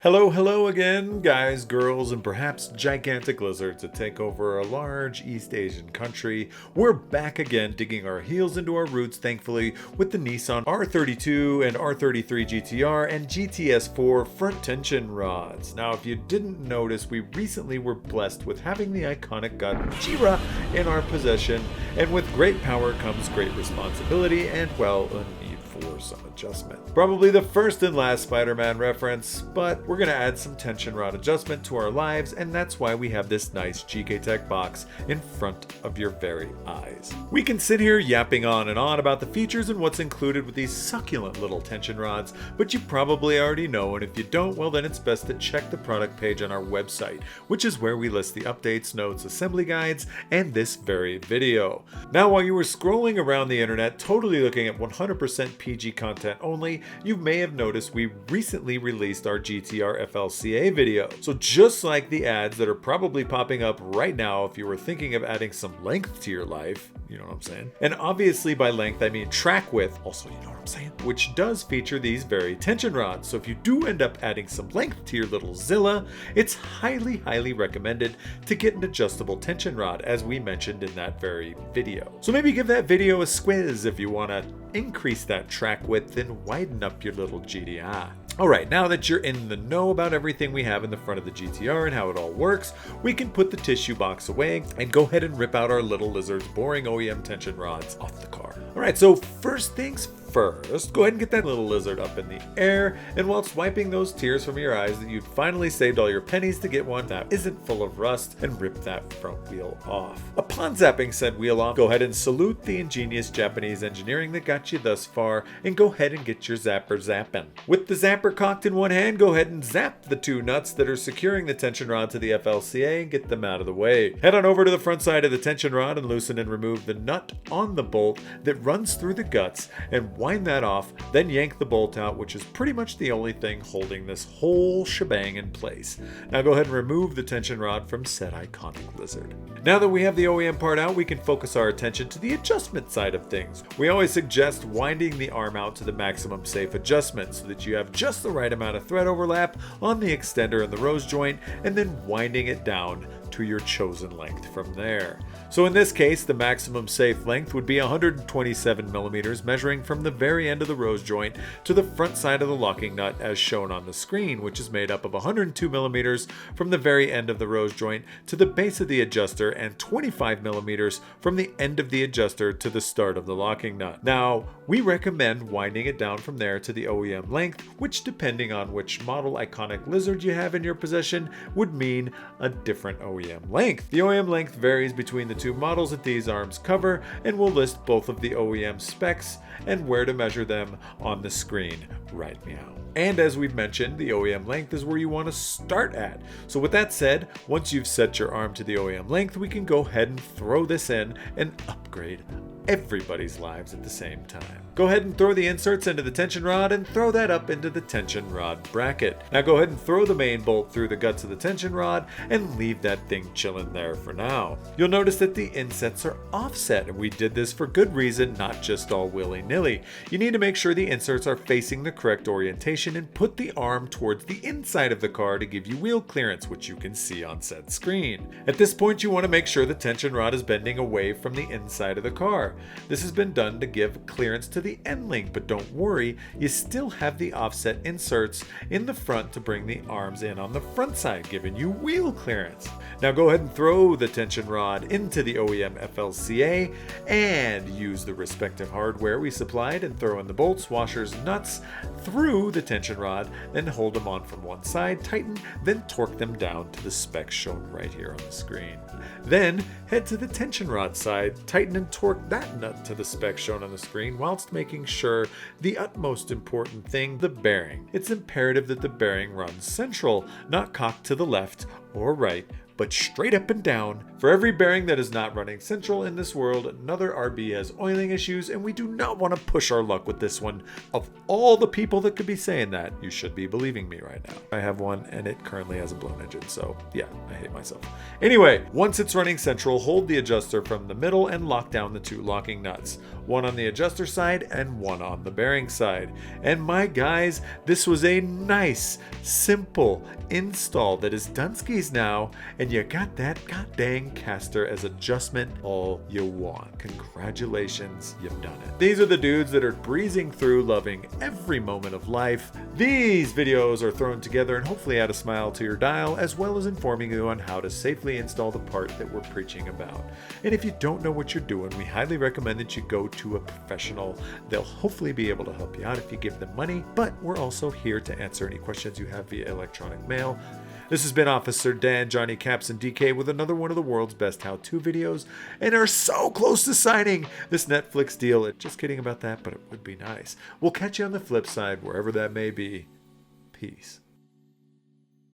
Hello again, guys, girls, and perhaps gigantic lizards that take over a large East Asian country. We're back again, digging our heels into our roots, thankfully, with the Nissan R32 and R33 GTR and GTS-4 front tension rods. Now, if you didn't notice, we recently were blessed with having the iconic Gojira in our possession, and with great power comes great responsibility and, well, a need for some adjustment. Probably the first and last Spider-Man reference, but we're going to add some tension rod adjustment to our lives, and that's why we have this nice GKTECH box in front of your very eyes. We can sit here yapping on and on about the features and what's included with these succulent little tension rods, but you probably already know, and if you don't, well then it's best to check the product page on our website, which is where we list the updates, notes, assembly guides, and this very video. Now, while you were scrolling around the internet, totally looking at 100% PG content only, you may have noticed we recently released our GTR FLCA video. So just like the ads that are probably popping up right now if you were thinking of adding some length to your life, you know what I'm saying? And obviously by length I mean track width, also you know what I'm saying? Which does feature these very tension rods. So if you do end up adding some length to your little Zilla, it's highly recommended to get an adjustable tension rod, as we mentioned in that very video. So maybe give that video a squiz if you want to increase that track width and widen up your little GTI. Alright, now that you're in the know about everything we have in the front of the GTR and how it all works, we can put the tissue box away and go ahead and rip out our little lizard's boring OEM tension rods off the car. Alright, so first things first, go ahead and get that little lizard up in the air, and whilst wiping those tears from your eyes that you've finally saved all your pennies to get one that isn't full of rust, and rip that front wheel off. Upon zapping said wheel off, go ahead and salute the ingenious Japanese engineering that got you thus far, and go ahead and get your zapper zapping. With the zapper cocked in one hand, go ahead and zap the two nuts that are securing the tension rod to the FLCA and get them out of the way. Head on over to the front side of the tension rod and loosen and remove the nut on the bolt that runs through the guts, and wind that off, then yank the bolt out, which is pretty much the only thing holding this whole shebang in place. Now go ahead and remove the tension rod from said iconic lizard. Now that we have the OEM part out, we can focus our attention to the adjustment side of things. We always suggest winding the arm out to the maximum safe adjustment so that you have just the right amount of thread overlap on the extender and the rose joint, and then winding it down to your chosen length from there. So in this case, the maximum safe length would be 127 millimeters, measuring from the very end of the rose joint to the front side of the locking nut as shown on the screen, which is made up of 102 millimeters from the very end of the rose joint to the base of the adjuster, and 25 millimeters from the end of the adjuster to the start of the locking nut. Now, we recommend winding it down from there to the OEM length, which depending on which model iconic lizard you have in your possession would mean a different OEM length. The OEM length varies between the two models that these arms cover, and we'll list both of the OEM specs and where to measure them on the screen right now. And as we've mentioned, the OEM length is where you want to start at. So with that said, once you've set your arm to the OEM length, we can go ahead and throw this in and upgrade everybody's lives at the same time. Go ahead and throw the inserts into the tension rod and throw that up into the tension rod bracket. Now go ahead and throw the main bolt through the guts of the tension rod and leave that thing chilling there for now. You'll notice that the insets are offset, and we did this for good reason, not just all willy-nilly. You need to make sure the inserts are facing the correct orientation and put the arm towards the inside of the car to give you wheel clearance, which you can see on said screen. At this point, you want to make sure the tension rod is bending away from the inside of the car. This has been done to give clearance to the end link, but don't worry, you still have the offset inserts in the front to bring the arms in on the front side, giving you wheel clearance. Now go ahead and throw the tension rod into the OEM FLCA and use the respective hardware we supplied and throw in the bolts, washers, nuts through the tension rod, then hold them on from one side, tighten, then torque them down to the specs shown right here on the screen. Then head to the tension rod side, tighten and torque that nut to the specs shown on the screen, whilst making sure the utmost important thing, the bearing. It's imperative that the bearing runs central, not cocked to the left or right, but straight up and down. For every bearing that is not running central in this world, another RB has oiling issues, and we do not want to push our luck with this one. Of all the people that could be saying that, you should be believing me right now. I have one, and it currently has a blown engine, so yeah, I hate myself. Anyway, once it's running central, hold the adjuster from the middle and lock down the 2 locking nuts. One on the adjuster side and one on the bearing side. And my guys, this was a nice, simple install that is Dunskies now, and you got that goddamn castor as adjustment all you want. Congratulations, you've done it. These are the dudes that are breezing through, loving every moment of life. These videos are thrown together and hopefully add a smile to your dial, as well as informing you on how to safely install the part that we're preaching about. And if you don't know what you're doing, we highly recommend that you go to a professional. They'll hopefully be able to help you out if you give them money, but we're also here to answer any questions you have via electronic mail. This has been Officer Dan, Johnny Caps, and DK with another one of the world's best how-to videos, and are so close to signing this Netflix deal. Just kidding about that, but it would be nice. We'll catch you on the flip side, wherever that may be. Peace.